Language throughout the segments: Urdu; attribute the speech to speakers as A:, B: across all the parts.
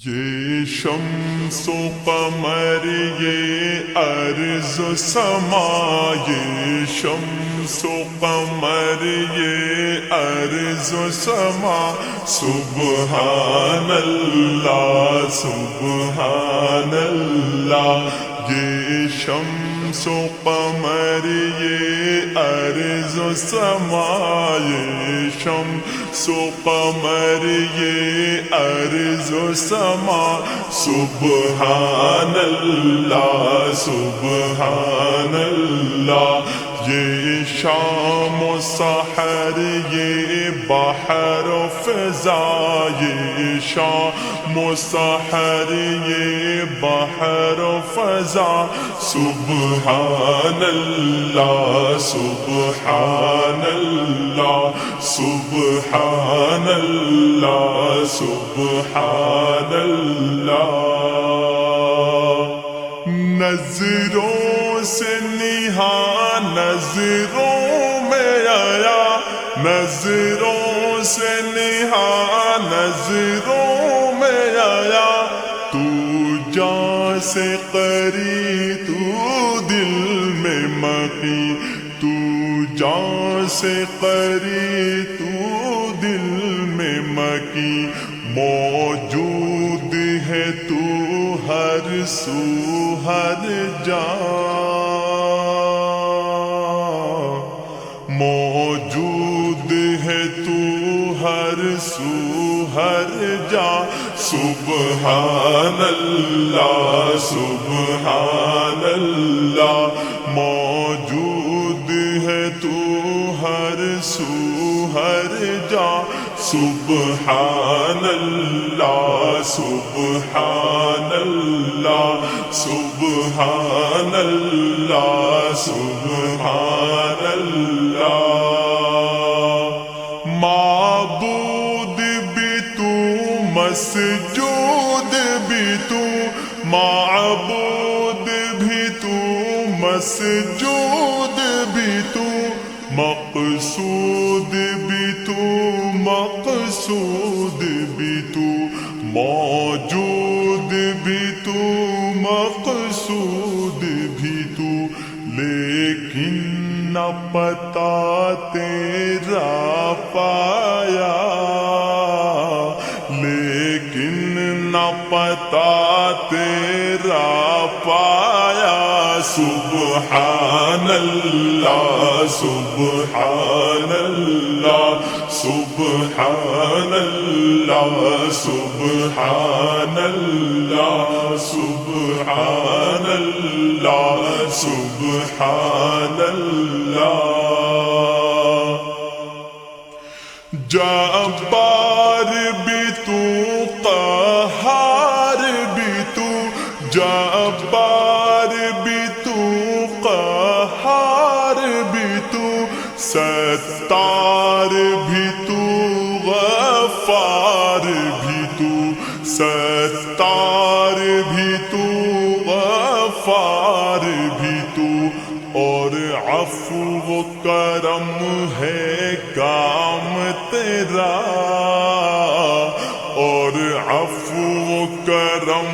A: یہ شمس و قمر یہ ارض و سما، یہ شمس و قمر یہ ارض و سما، سبحان اللہ سبحان اللہ۔ یہ شمس و قمر یہ ارض و سما، یہ شمس و قمر یہ ارض و سما، سبحان اللہ سبحان اللہ۔ یہ شام و سحر یہ بحر و فضا، یہ شام و سحر یہ بحر و فضا، سبحان اللہ سبحان اللہ سبحان اللہ سبحان اللہ۔ نظروں سے نہاں نظروں میں آیا، نظروں سے نہاں نظروں میں آیا، تو جاں سے قری تو دل میں مقی، تو جاں سے قری تو دل میں مقی، موجود ہے تو ہر سو ہر جاں، موجود ہے تو ہر سو ہر جاں، سبحان اللہ سبحان اللہ۔ موجود ہے تو ہر سو ہر جاں، سبحان اللہ سبحان اللہ سبحان اللہ سبحان اللہ۔ معبود بھی تو مسجود بھی تو، معبود بھی تو مسجود بھی تو، مقصود بھی تو مقصود بھی تو، موجود بھی تو مقصود بھی تو، لیکن نہ پتا تیرا پایا، لیکن نہ پتا تیرا پایا، سبحان اللہ سبحان اللہ سبحان اللہ سبحان اللہ سبحان اللہ سبحان اللہ۔ جبار بھی تو قہار بھی تو، جبار بھی تو قہار بھی تو، ستار بھی تو غفار بھی تو، ستار بھی تو غفار بھی تو، اور عفو و کرم ہے کام تیرا، اور عفو و کرم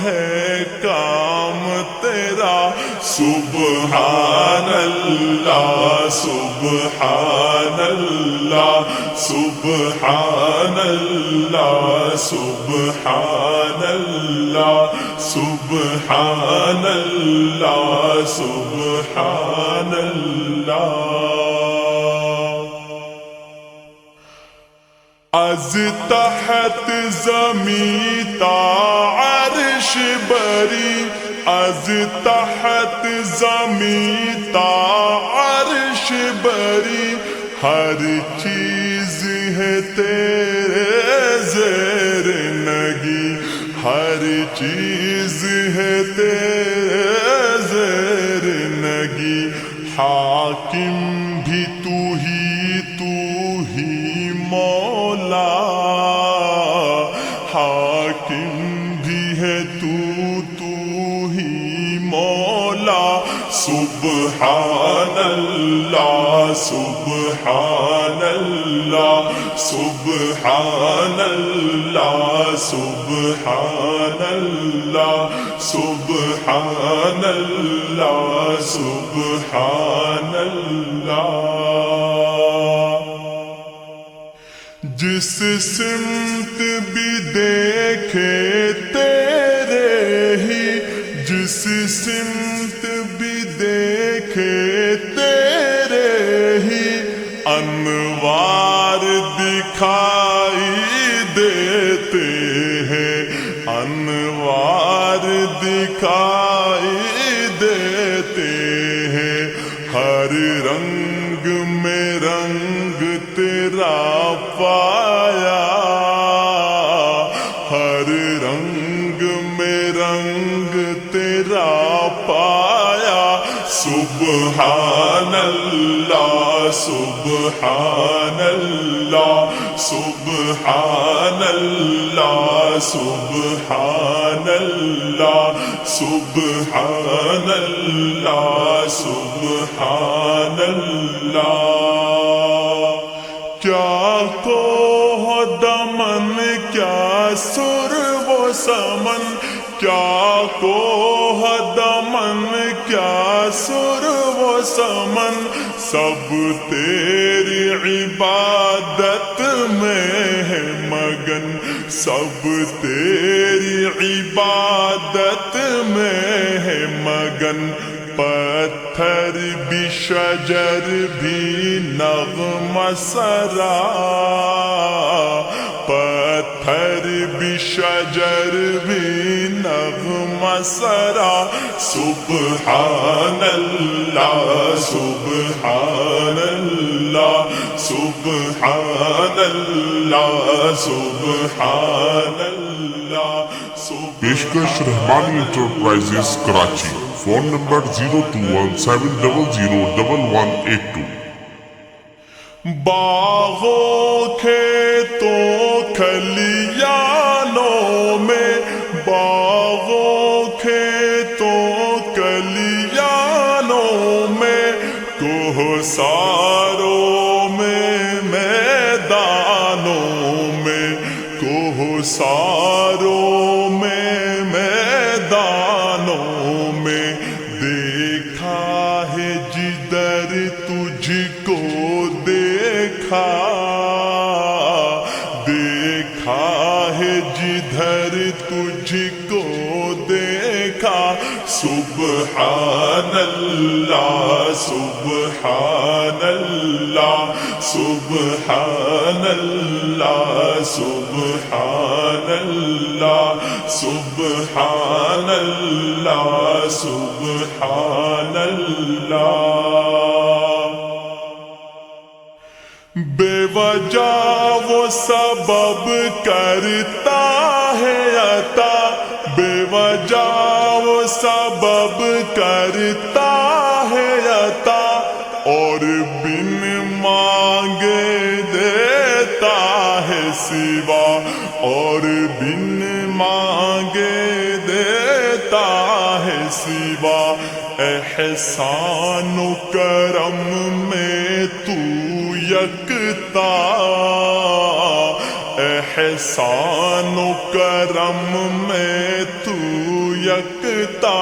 A: ہے کام تیرا، سبحان اللہ سبحان اللہ سبحان اللہ سبحان اللہ سبحان اللہ سبحان اللہ۔ از تحت زمین تا عرش بری، از تحت زمین تا عرش بری، ہر چیز ہے تیرے زیر نگی، ہر چیز ہے تیرے زیر نگی، حاکم بھی تو ہی مولا، حاکم بھی ہے تو ہی مولا، سبحان اللہ سبحان اللہ سبحان اللہ سبحان اللہ سبحان اللہ سبحان اللہ جس سمت بھی دیکھے تیرے ہی جس سمت بھی دیکھے تیرے ہی انوار دکھائی دیتے ہیں انوار دکھائی دیتے ہیں ہر رنگ میں رنگ تیرا پایا ہر رنگ میں رنگ تیرا پایا سبحان اللہ سبحان اللہ سبحان اللہ سبحان اللہ سبحان اللہ سبحان اللہ کیا کوہ دمن کیا سر و سمن کیا کوہ دمن کیا سر و سمن سب تیری عبادت میں ہے مگن سب تیری عبادت میں ہے مگن پتھر بھی شجر بھی نغمہ سرا پتھر بھی شجر بھی نغمہ سرا سبحان اللہ سبحان اللہ سبحان اللہ سبحان اللہ
B: پیشکش رحمانی انٹرپرائزز کراچی فون نمبر 0217001182
A: باغوں کھیتوں کھلیانوں میں باغوں کھیتوں کھلیانوں میں کوہساروں میں میدانوں میں کوہساروں میں میدانوں میں دیکھا ہے جدھر تجھ کو دیکھا دیکھا ہے جدھر تجھ کو دیکھا سبحان اللہ سبحان اللہ سبحان اللہ سبحان اللہ سبحان اللہ سبحان اللہ بے وجہ وہ سبب کرتا ہے عطا بے وجہ وہ سبب کرتا ہے عطا اور بن مانگے دیتا ہے سوا اور بن مانگے دیتا ہے سوا احسان و کرم میں تو یکتا احسان و کرم میں تو یکتا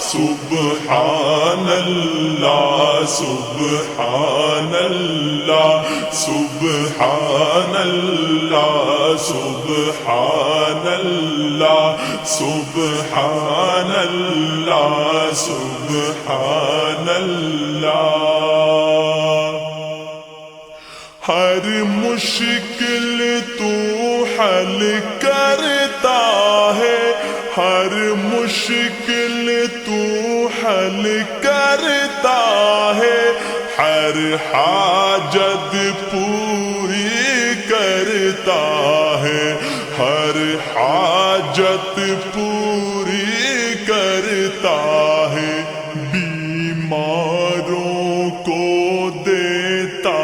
A: سبحان اللہ سبحان اللہ سبحان اللہ سبحان اللہ سبحان اللہ سبحان اللہ ہر مشکل تو حل کرتا ہے ہر مشکل تو حل کرتا ہے ہر حاجت پوری کرتا ہے ہر حاجت پوری کرتا ہے بیماروں کو دیتا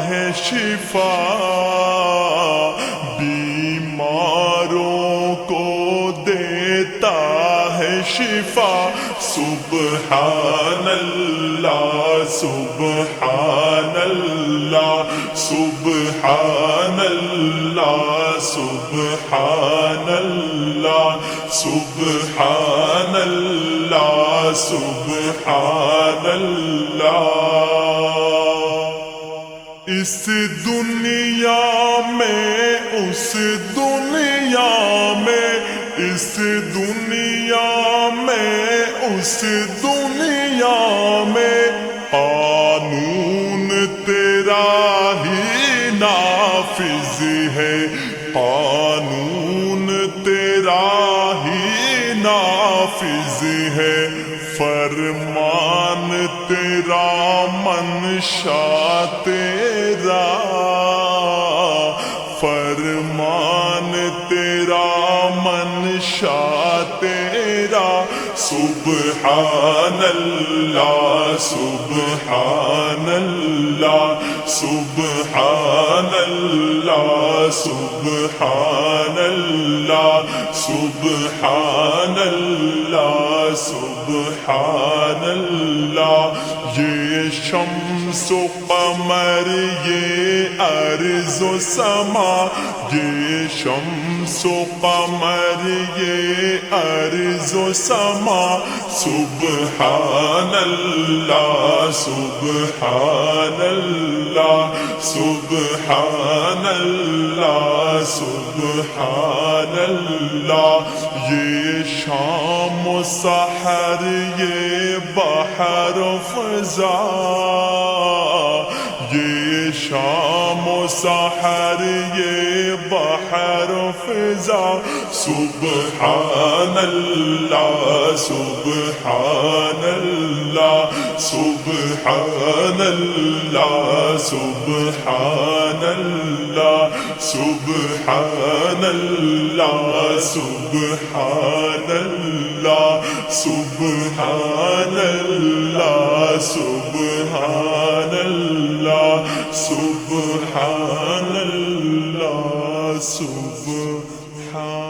A: ہے شفا بیماروں کو دیتا ہے شفا سبحان اللہ سبحان اللہ سبحان اللہ سبحان اللہ سبحان اللہ سبحان اللہ اس دنیا میں اس دنیا میں اس دنیا میں اس دنیا میں قانون تیرا ہی نافذ ہے قانون تیرا ہی نافذ ہے فرمان تیرا منشا تیرا فرمان تیرا منشا تیرا سبحان اللہ سبحان اللہ سبحان اللہ سبحان اللہ سبحان اللہ سبحان اللہ یہ شمس و قمر یہ ارض و سما یہ شمس و قمر یہ ارض و سما سبحان اللہ سبحان اللہ سبحان اللہ سبحان اللہ یہ شام و سحر یہ بحر و فضا یہ شام و سحر یہ بحر و فضا سبحان اللہ سبحان اللہ سبحان اللہ سبحان اللہ سبحان اللہ سبحان اللہ سبحان اللہ سبحان اللہ سبحان اللہ سبحان